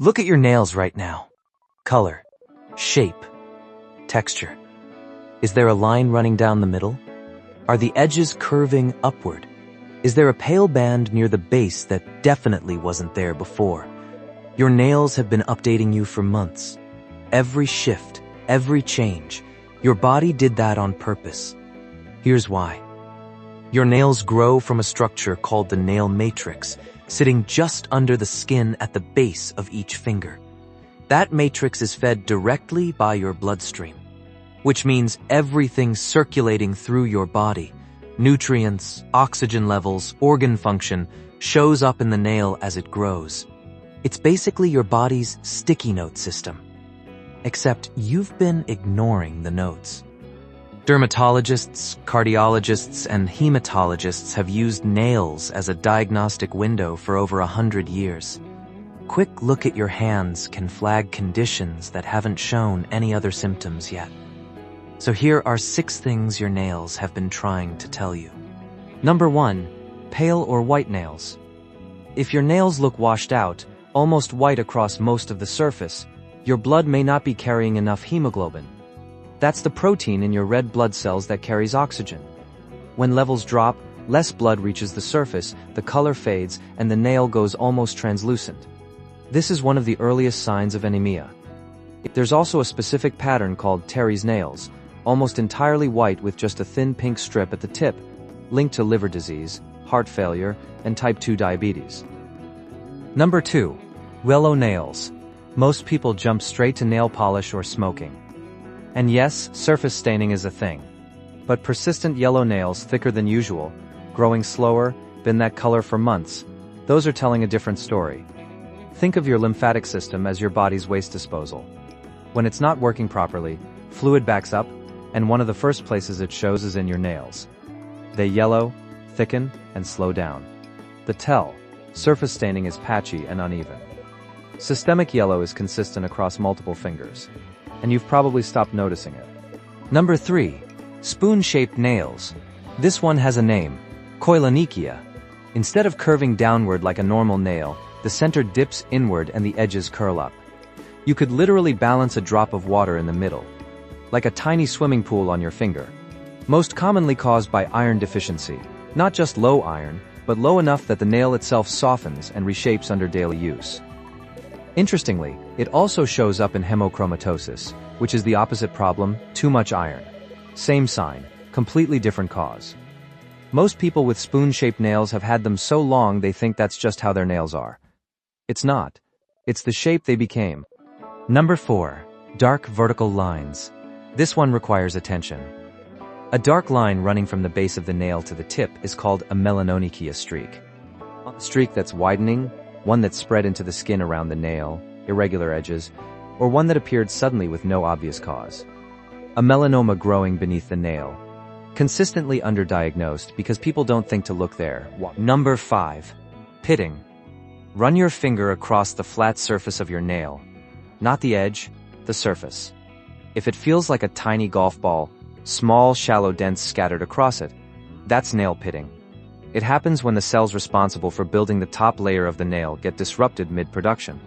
Look at your nails right now. Color, shape, texture. Is there a line running down the middle? Are the edges curving upward? Is there a pale band near the base that definitely wasn't there before? Your nails have been updating you for months. Every shift, every change, your body did that on purpose. Here's why. Your nails grow from a structure called the nail matrix, sitting just under the skin at the base of each finger. That matrix is fed directly by your bloodstream, which means everything circulating through your body, nutrients, oxygen levels, organ function, shows up in the nail as it grows. It's basically your body's sticky note system. Except you've been ignoring the notes. Dermatologists, cardiologists, and hematologists have used nails as a diagnostic window for over 100 years. Quick look at your hands can flag conditions that haven't shown any other symptoms yet. So here are 6 things your nails have been trying to tell you. Number 1, pale or white nails. If your nails look washed out, almost white across most of the surface, your blood may not be carrying enough hemoglobin. That's the protein in your red blood cells that carries oxygen. When levels drop, less blood reaches the surface, the color fades, and the nail goes almost translucent. This is one of the earliest signs of anemia. There's also a specific pattern called Terry's nails, almost entirely white with just a thin pink strip at the tip, linked to liver disease, heart failure, and type 2 diabetes. Number 2, yellow nails. Most people jump straight to nail polish or smoking. And yes, surface staining is a thing. But persistent yellow nails, thicker than usual, growing slower, been that color for months, those are telling a different story. Think of your lymphatic system as your body's waste disposal. When it's not working properly, fluid backs up, and one of the first places it shows is in your nails. They yellow, thicken, and slow down. The tell, surface staining is patchy and uneven. Systemic yellow is consistent across multiple fingers, and you've probably stopped noticing it. Number 3, spoon-shaped nails. This one has a name, koilonychia. Instead of curving downward like a normal nail, the center dips inward and the edges curl up. You could literally balance a drop of water in the middle, like a tiny swimming pool on your finger. Most commonly caused by iron deficiency, not just low iron, but low enough that the nail itself softens and reshapes under daily use. Interestingly, it also shows up in hemochromatosis, which is the opposite problem, too much iron. Same sign, completely different cause. Most people with spoon-shaped nails have had them so long they think that's just how their nails are. It's not. It's the shape they became. Number 4, dark vertical lines. This one requires attention. A dark line running from the base of the nail to the tip is called a melanonychia streak. A streak that's widening, one that's spread into the skin around the nail, irregular edges, or one that appeared suddenly with no obvious cause. A melanoma growing beneath the nail. Consistently underdiagnosed because people don't think to look there. Number 5, pitting. Run your finger across the flat surface of your nail. Not the edge, the surface. If it feels like a tiny golf ball, small, shallow dents scattered across it, that's nail pitting. It happens when the cells responsible for building the top layer of the nail get disrupted mid-production.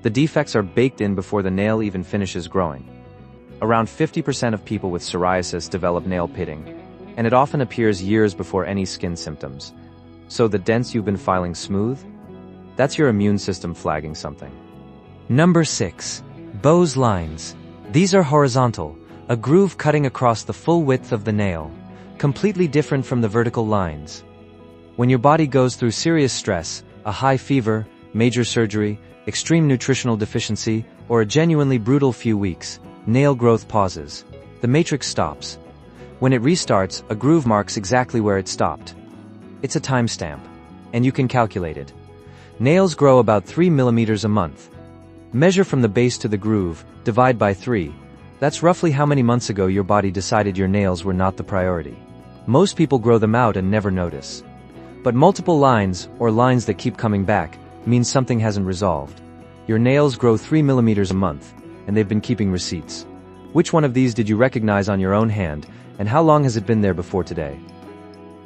The defects are baked in before the nail even finishes growing. Around 50% of people with psoriasis develop nail pitting, and it often appears years before any skin symptoms. So the dents you've been filing smooth? That's your immune system flagging something. Number 6, Bowes lines. These are horizontal, a groove cutting across the full width of the nail, completely different from the vertical lines. When your body goes through serious stress, a high fever, major surgery, extreme nutritional deficiency, or a genuinely brutal few weeks, nail growth pauses. The matrix stops. When it restarts, a groove marks exactly where it stopped. It's a timestamp, and you can calculate it. Nails grow about 3 millimeters a month. Measure from the base to the groove, divide by 3. That's roughly how many months ago your body decided your nails were not the priority. Most people grow them out and never notice. But multiple lines, or lines that keep coming back, means something hasn't resolved. Your nails grow 3 millimeters a month, and they've been keeping receipts. Which one of these did you recognize on your own hand, and how long has it been there before today?